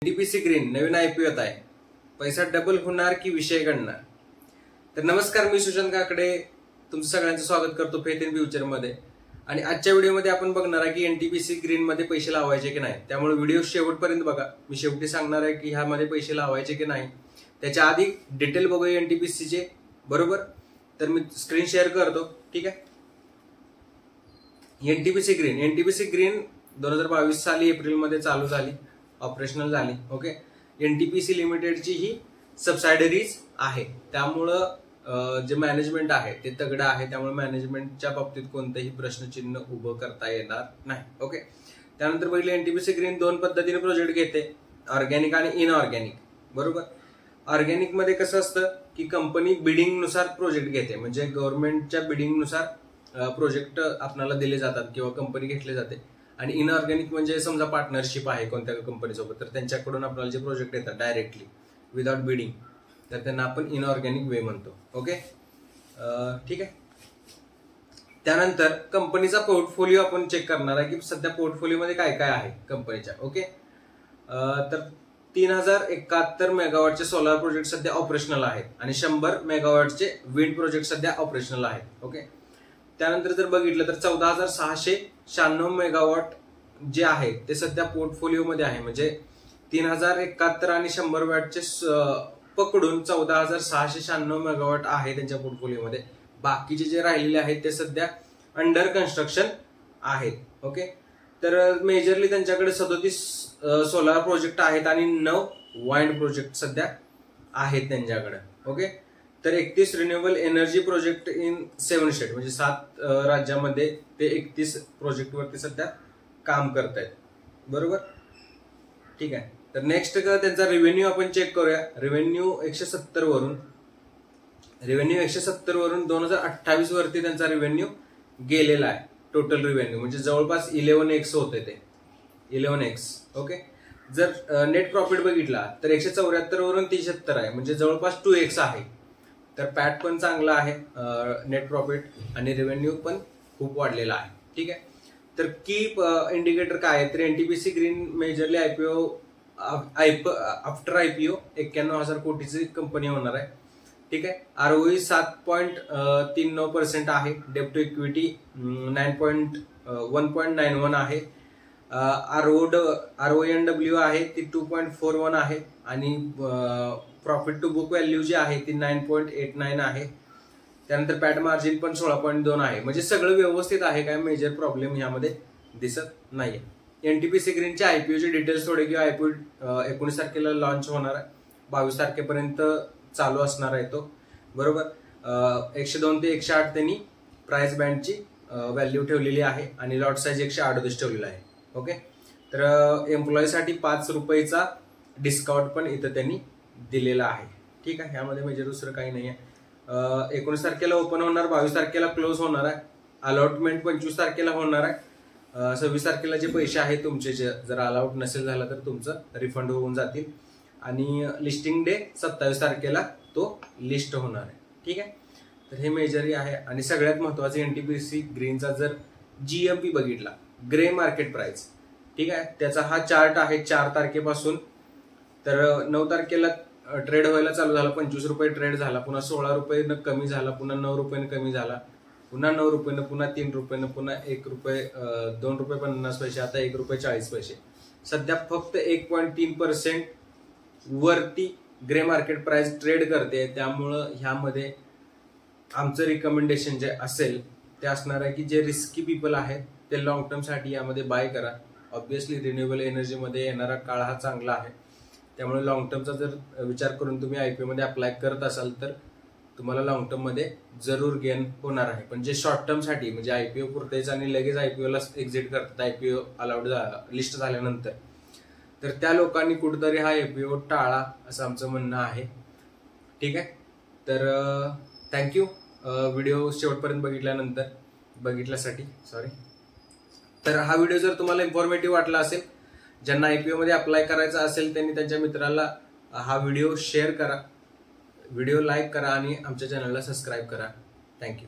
NTPC green नवीन IPO येत आहे. पैसा डबल होणार की विषय गणणार. तर नमस्कार, मी सुशांत काकडे तुमचं सगळ्यांचं स्वागत करतो फेथ इन फ्युचर मध्ये. आणि आजच्या व्हिडिओमध्ये आपण बघणार आहे की एनटीपीसी ग्रीन मध्ये पैसे लावायचे की नाही. त्यामुळे व्हिडिओ शेवटपर्यंत बघा. मी शेवटी सांगणार आहे की ह्यामध्ये पैसे लावायचे की नाही. त्याच्या आधी डिटेल बघूया एनटीपीसीचे, बरोबर. तर मी स्क्रीन शेअर करतो, ठीक आहे. एनटीपीसी ग्रीन 2022 साली एप्रिलमध्ये चालू झाली, ऑपरेशनल झाली. ओके. एनटीपीसी लिमिटेडची ही सबसायडरीज आहे. त्यामुळं जे मॅनेजमेंट आहे ते तगडं आहे. त्यामुळे मॅनेजमेंटच्या बाबतीत कोणतंही प्रश्नचिन्ह उभं करता येणार नाही. ओके. त्यानंतर बघितलं एनटीपीसी ग्रीन दोन पद्धतीने प्रोजेक्ट घेते, ऑर्गॅनिक आणि इनऑर्गॅनिक, बरोबर. ऑर्गॅनिक मध्ये कसं असतं की कंपनी बिडिंग नुसार प्रोजेक्ट घेते, म्हणजे गव्हर्नमेंटच्या बिडिंग नुसार प्रोजेक्ट आपल्याला दिले जातात किंवा कंपनी घेतले जाते. आणि इनऑर्गॅनिक म्हणजे समजा पार्टनरशिप आहे कोणत्या कंपनीसोबत, तर त्यांच्याकडून आपल्याला जे प्रोजेक्ट येतात डायरेक्टली विदाउट बिडिंग, तर त्यांना आपण इनऑर्गॅनिक वे म्हणतो. ओके, ठीक आहे. त्यानंतर कंपनीचा पोर्टफोलिओ आपण चेक करणार आहे की सध्या पोर्टफोलिओमध्ये काय काय आहे कंपनीच्या. ओके. तर 3071 मेगावॉटचे सोलार प्रोजेक्ट सध्या ऑपरेशनल आहेत आणि 100 मेगावॉटचे विंड प्रोजेक्ट सध्या ऑपरेशनल आहेत. ओके. त्यानंतर जर बघितलं तर 14,696 मेगावॉट जे आहे ते सध्या पोर्टफोलिओमध्ये आहे. म्हणजे 3071 आणि 100 वॅटचे पकडून 14,696 मेगावॉट आहे त्यांच्या पोर्टफोलिओमध्ये. बाकीचे जे राहिलेले आहेत ते सध्या अंडर कन्स्ट्रक्शन आहेत. ओके. तर मेजरली त्यांच्याकडे 37 सोलार प्रोजेक्ट आहेत आणि 9 वाइंड प्रोजेक्ट सध्या आहेत त्यांच्याकडे. ओके. तर 31 renewable energy project in 7 state, म्हणजे 7 राज्यामध्ये ते 31 प्रोजेक्ट वरती सध्या काम करतायत, बरोबर. ठीक आहे. तर नेक्स्ट त्यांचा रेव्हेन्यू आपण चेक करूया. रेव्हेन्यू 170 वरून 2028 वरती त्यांचा रेव्हेन्यू गेलेला आहे. टोटल रेव्हेन्यू म्हणजे जवळपास 11x होते ते, 11x. ओके. जर नेट प्रॉफिट बघितला तर 174 वरून 73 आहे, म्हणजे जवळपास 2x आहे. तर पॅट पण चांगला आहे, नेट प्रॉफिट आणि रेव्हेन्यू पण खूप वाढलेला आहे. ठीक आहे. तर की इंडिकेटर काय आहे, तर NTPC green majorly after IPO 91,000 कोटीची कंपनी होणार आहे. ठीक आहे. आरओई 7.39% आहे. डेब्ट टू इक्विटी 1.91 आहे. आरओएनडब्ल्यू आहे ती 2.41 आहे आणि प्रॉफिट टू बुक व्हॅल्यू जी आहे ती 9.89 आहे. त्यानंतर पॅट मार्जिन पण 16.2 आहे. म्हणजे सगळं व्यवस्थित आहे, काय मेजर प्रॉब्लेम यामध्ये दिसत नाहीये. एनटीपीसी ग्रीनच्या आयपीओचे डिटेल्स थोडे की आयपीओ 19 तारखेला लॉन्च होणार आहे, 22 तारखेपर्यंत चालू असणार आहे तो, बरोबर. 102 ते 108 त्यांनी प्राइस बँडची व्हॅल्यू ठेवलेली आहे आणि लॉट साईज 138 ठेवलेला आहे. ओके. तर एम्प्लॉईसाठी 5 रुपयेचा डिस्काउंट पण इथं त्यांनी दिलेला आहे. ठीक आहे. यामध्ये मेजर दुसरं काही नाही आहे. 19 तारखेला ओपन होणार, 22 तारखेला क्लोज होणार आहे. अलॉटमेंट 25 तारखेला होणार आहे. 26 तारखेला जे पैसे आहेत तुमचे जर अलॉट नसेल झाला तर तुमचं रिफंड होऊन जातील. आणि लिस्टिंग डे 27 तारखेला तो लिस्ट होणार आहे. ठीक आहे. तर हे मेजरही आहे. आणि सगळ्यात महत्वाचं एनटीपीसी ग्रीनचा जर जीएमपी बघितला, ग्रे मार्केट प्राइस, ठीक आहे, त्याचा हा चार्ट आहे 4 तारखेपासून. तर 9 तारखेला ट्रेड व्हायला चालू झाला, 25 रुपये ट्रेड झाला, पुन्हा 16 रुपयेनं कमी झाला, पुन्हा 9 रुपयानं कमी झाला, पुन्हा 9 रुपयानं, पुन्हा 3 रुपयानं, पुन्हा 1 रुपये, 2 रुपये 50 पैसे, आता 1 रुपये 40 पैसे. सध्या फक्त 1.3% वरती ग्रे मार्केट प्राइस ट्रेड करते. त्यामुळं ह्यामध्ये आमचं रिकमेंडेशन जे असेल ते असणार आहे की जे रिस्की पीपल आहेत ते लॉंग टर्म साठी यामध्ये बाय करा. ऑब्व्हियसली रिन्युएबल एनर्जीमध्ये येणारा काळ हा चांगला आहे. त्यामुळे लॉंग टर्मचा जर विचार करून तुम्ही आयपीओ मध्ये अप्लाय करत असाल तर तुम्हाला लॉंग टर्म मध्ये जरूर गेन होणार आहे. पण जे शॉर्ट टर्म साठी म्हणजे आयपीओ पुरतेच आणि लगेच आयपीओला एक्झिट करतात आयपीओ अलाउड लिस्ट झाल्यानंतर, तर त्या लोकांनी कुठेतरी हा आयपीओ टाळा असं आमचं म्हणणं आहे. ठीक आहे. तर थँक्यू व्हिडिओ शेवटपर्यंत बघितल्यासाठी सॉरी. तर हा व्हिडिओ जर तुम्हाला इन्फॉर्मेटिव्ह वाटला असेल, ज्यांना आयपीओ मध्ये अप्लाय करायचा असेल त्यांनी त्यांच्या मित्राला हा व्हिडिओ शेअर करा, व्हिडिओ लाईक करा आणि आमच्या चॅनलला सबस्क्राईब करा. थँक्यू.